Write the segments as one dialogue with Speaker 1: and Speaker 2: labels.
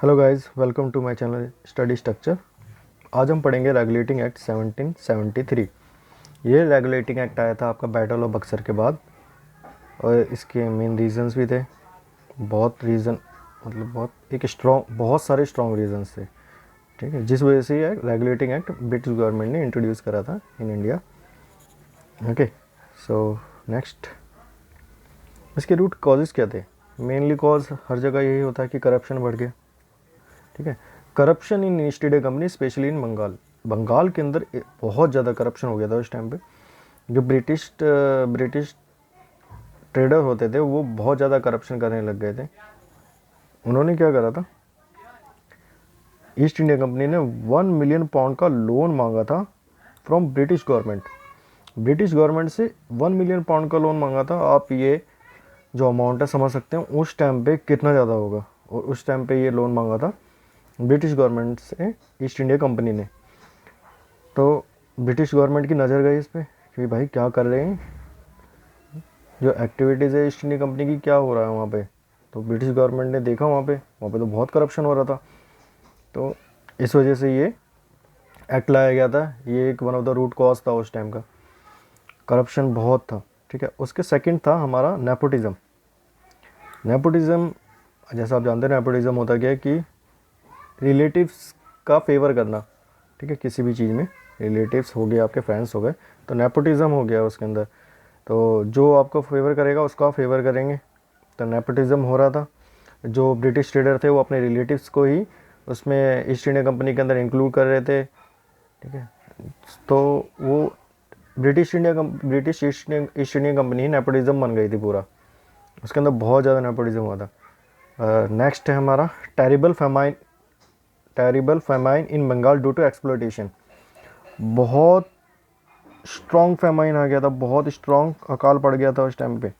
Speaker 1: Hello guys, welcome to my channel study structure. आज हम पढ़ेंगे रेगुलेटिंग एक्ट 1773। ये रेगुलेटिंग एक्ट आया था आपका बैटल ऑफ बक्सर के बाद, और इसके मेन रीजंस भी थे। बहुत रीज़न, मतलब बहुत सारे स्ट्रॉन्ग रीजंस थे, ठीक है, जिस वजह से ये रेगुलेटिंग एक्ट ब्रिटिश गवर्नमेंट ने इंट्रोड्यूस करा था in India. Okay, so next, इसके रूट कॉजेज़ क्या थे? मेनली कॉज हर जगह यही होता है कि करप्शन बढ़ गया, ठीक है। Corruption in East India Company, specially in Bengal के अंदर बहुत ज़्यादा करप्शन हो गया था उस टाइम पे। जो ब्रिटिश ट्रेडर होते थे वो बहुत ज़्यादा करप्शन करने लग गए थे। उन्होंने क्या करा था, ईस्ट इंडिया कंपनी ने 1 मिलियन पाउंड का लोन मांगा था फ्रॉम ब्रिटिश गवर्नमेंट से 1 मिलियन पाउंड का लोन मांगा था। आप ये जो अमाउंट है समझ सकते हैं उस टाइम पे कितना ज़्यादा होगा। और उस टाइम पे ये लोन मांगा था ब्रिटिश गवर्नमेंट से ईस्ट इंडिया कंपनी ने। तो ब्रिटिश गवर्नमेंट की नज़र गई इस पर कि भाई क्या कर रहे हैं, जो एक्टिविटीज़ है ईस्ट इंडिया कंपनी की, क्या हो रहा है वहाँ पे। तो ब्रिटिश गवर्नमेंट ने देखा वहाँ पे तो बहुत करप्शन हो रहा था। तो इस वजह से ये एक्ट लाया गया था। ये एक one of the root cause था उस टाइम का, करप्शन बहुत था, ठीक है। उसके सेकंड था हमारा नेपोटिज़म। जैसा आप जानते हैं, नेपोटिज़म होता क्या है कि रिलेटिव्स का फेवर करना, ठीक है। किसी भी चीज़ में रिलेटिव्स हो गए, आपके फ्रेंड्स हो गए, तो नेपोटिज़म हो गया उसके अंदर। तो जो आपको फेवर करेगा उसका फेवर करेंगे, तो नेपोटिज़म हो रहा था। जो ब्रिटिश ट्रेडर थे वो अपने रिलेटिव्स को ही उसमें ईस्ट इंडिया कंपनी के अंदर इंक्लूड कर रहे थे, ठीक है। तो वो ब्रिटिश ईस्ट इंडिया कंपनी ही नेपोटिज़म बन गई थी पूरा। उसके अंदर बहुत ज़्यादा नेपोटिज़म हुआ था। नेक्स्ट है हमारा terrible famine in Bengal due to exploitation. बहुत स्ट्रॉन्ग फेमाइन आ गया था, बहुत स्ट्रॉन्ग अकाल पड़ गया था उस टाइम पे,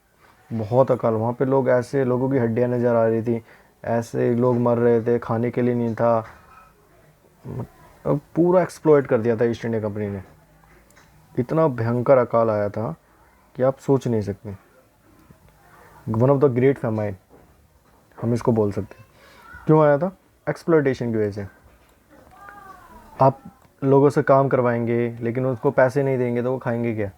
Speaker 1: बहुत अकाल। वहाँ पे लोग, ऐसे लोगों की हड्डियाँ नज़र आ रही थी, ऐसे लोग मर रहे थे, खाने के लिए नहीं था। पूरा एक्सप्लॉयट कर दिया था ईस्ट इंडिया कंपनी ने। इतना भयंकर अकाल आया था कि आप सोच नहीं सकते। One of the great famine हम इसको बोल सकते हैं। क्यों आया था? एक्सप्लॉयटेशन की वजह से। आप लोगों से काम करवाएंगे लेकिन उसको पैसे नहीं देंगे तो वो खाएंगे क्या?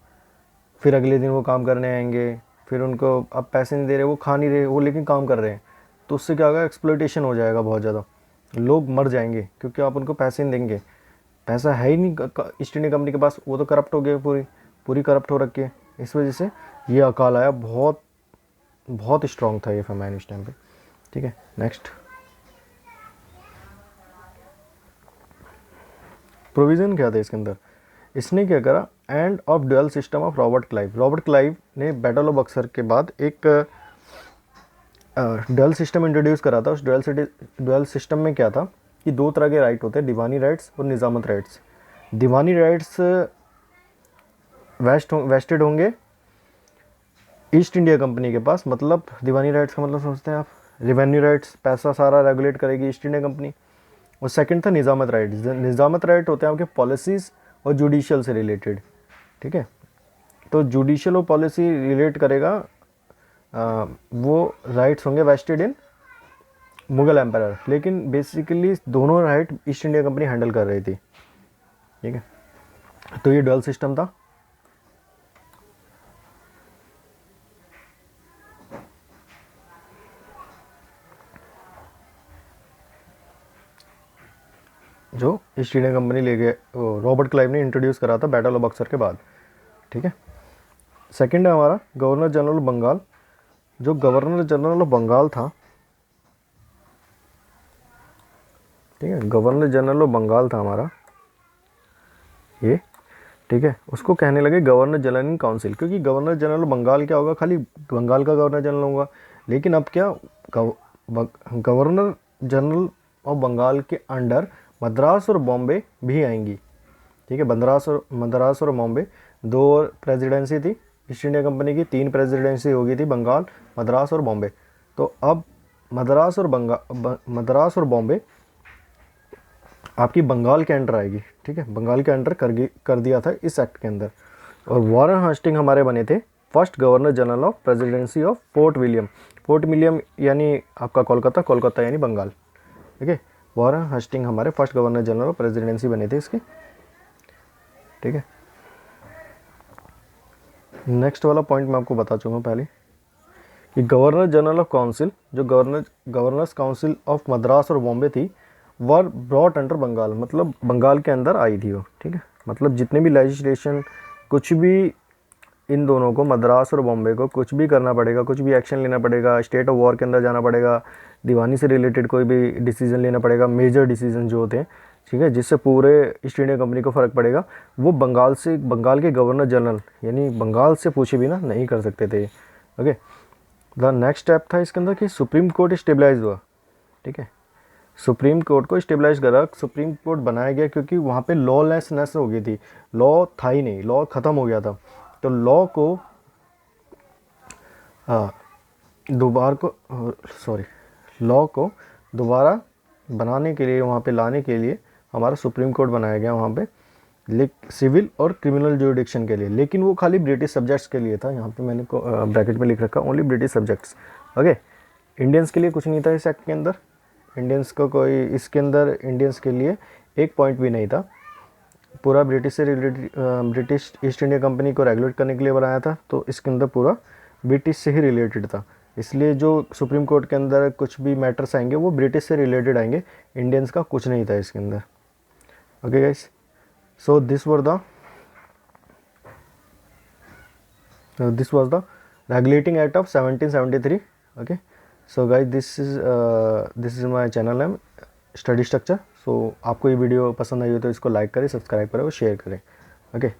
Speaker 1: फिर अगले दिन वो काम करने आएंगे, फिर उनको आप पैसे नहीं दे रहे, वो खा नहीं रहे, वो लेकिन काम कर रहे हैं, तो उससे क्या होगा, एक्सप्लॉयटेशन हो जाएगा बहुत ज़्यादा। लोग मर जाएंगे क्योंकि आप उनको पैसे नहीं देंगे। पैसा है ही नहीं ईस्ट इंडिया कंपनी के पास, वो तो करप्ट हो गए, पूरी करप्ट हो रखी है। इस वजह से ये अकाल आया, बहुत बहुत स्ट्रॉन्ग था ये फेमाइन इस टाइम पे, ठीक है। नेक्स्ट, प्रोविज़न क्या था इसके अंदर? इसने क्या करा, end of dual system of Robert Clive ने बैटल ऑफ बक्सर के बाद एक ड्यूअल सिस्टम इंट्रोड्यूस करा था। उस ड्यूअल सिस्टम में क्या था कि दो तरह के राइट होते हैं, दीवानी राइट्स और निज़ामत राइट्स। दीवानी राइट्स वेस्टेड होंगे ईस्ट इंडिया कंपनी के पास। मतलब दीवानी राइट्स का मतलब समझते हैं आप, रेवेन्यू राइट्स, पैसा सारा रेगुलेट करेगी ईस्ट इंडिया कंपनी। और सेकंड था निज़ामत राइट्स। निज़ामत राइट होते हैं आपके पॉलिसीज़ और जुडिशियल से रिलेटेड, ठीक है। तो जुडिशियल और पॉलिसी रिलेट करेगा, वो राइट्स होंगे वेस्टेड इन मुगल एम्पायर। लेकिन बेसिकली दोनों right east India company handle कर रही थी, ठीक है। तो ये ड्यूअल सिस्टम था। जो ईस्ट इंडिया कंपनी ले गए, रॉबर्ट क्लाइव ने इंट्रोड्यूस करा था बैटल ऑफ बक्सर के बाद, ठीक है। सेकंड है हमारा गवर्नर जनरल बंगाल। जो गवर्नर जनरल ऑफ बंगाल था, ठीक है, गवर्नर जनरल ऑफ बंगाल था हमारा ये, ठीक है। उसको कहने लगे गवर्नर जनरल इन काउंसिल, क्योंकि गवर्नर जनरल बंगाल क्या होगा, खाली बंगाल का गवर्नर जनरल होगा। लेकिन अब क्या, गवर्नर जनरल ऑफ बंगाल के अंडर मद्रास और बॉम्बे भी आएंगी, ठीक है। मद्रास और बॉम्बे दो प्रेसिडेंसी थी ईस्ट इंडिया कंपनी की, 3 प्रेसिडेंसी हो गई थी, बंगाल, मद्रास और बॉम्बे। तो अब मद्रास और बॉम्बे आपकी बंगाल के अंडर आएगी, ठीक है। बंगाल के अंडर कर दिया था इस एक्ट के अंदर। और वारन हास्टिंग हमारे बने थे first governor general of presidency of fort William यानी आपका कोलकाता यानी बंगाल, ठीक है। वॉरेन हस्टिंग हमारे first governor general of presidency बने थे इसकी, ठीक है। नेक्स्ट वाला पॉइंट मैं आपको बता चुका हूँ पहले कि गवर्नर जनरल ऑफ काउंसिल, जो गवर्नर्स काउंसिल ऑफ मद्रास और बॉम्बे थी, वर ब्रॉट अंडर बंगाल, मतलब बंगाल के अंदर आई थी वो, ठीक है। मतलब जितने भी लेजिस्लेशन, कुछ भी इन दोनों को, मद्रास और बॉम्बे को, कुछ भी करना पड़ेगा, कुछ भी एक्शन लेना पड़ेगा, स्टेट ऑफ वॉर के अंदर जाना पड़ेगा, दीवानी से रिलेटेड कोई भी डिसीजन लेना पड़ेगा, मेजर डिसीजन जो होते हैं, ठीक है, जिससे पूरे ईस्ट इंडिया कंपनी को फ़र्क पड़ेगा, वो बंगाल के गवर्नर जनरल यानी बंगाल से पूछे बिना नहीं कर सकते थे। ओके। द नेक्स्ट स्टेप था इसके अंदर कि सुप्रीम कोर्ट स्टेबलाइज हुआ, ठीक है। सुप्रीम कोर्ट को स्टेबलाइज करा, सुप्रीम कोर्ट बनाया गया क्योंकि वहाँ पे लॉलेसनेस हो गई थी, लॉ था ही नहीं, लॉ ख़त्म हो गया था। तो लॉ को लॉ को दोबारा बनाने के लिए, वहाँ पे लाने के लिए हमारा सुप्रीम कोर्ट बनाया गया वहाँ पे, सिविल और क्रिमिनल जुरिडिक्शन के लिए। लेकिन वो खाली ब्रिटिश सब्जेक्ट्स के लिए था, यहाँ पे मैंने ब्रैकेट में लिख रखा, only British subjects. Okay. Indians के लिए कुछ नहीं था इस एक्ट के अंदर, इंडियंस को कोई इसके अंदर इंडियंस के लिए एक पॉइंट भी नहीं था। पूरा ब्रिटिश से related, British east India company को रेगुलेट करने के लिए बनाया था, तो इसके अंदर पूरा ब्रिटिश से ही रिलेटेड था। इसलिए जो सुप्रीम कोर्ट के अंदर कुछ भी मैटर्स आएंगे वो ब्रिटिश से रिलेटेड आएंगे, इंडियंस का कुछ नहीं था इसके अंदर। Okay guys, so this was the regulating act of 1773। Okay, so guys this is my channel name study structure. सो आपको ये वीडियो पसंद आई हो तो इसको लाइक करें, सब्सक्राइब करें और शेयर करें। ओके।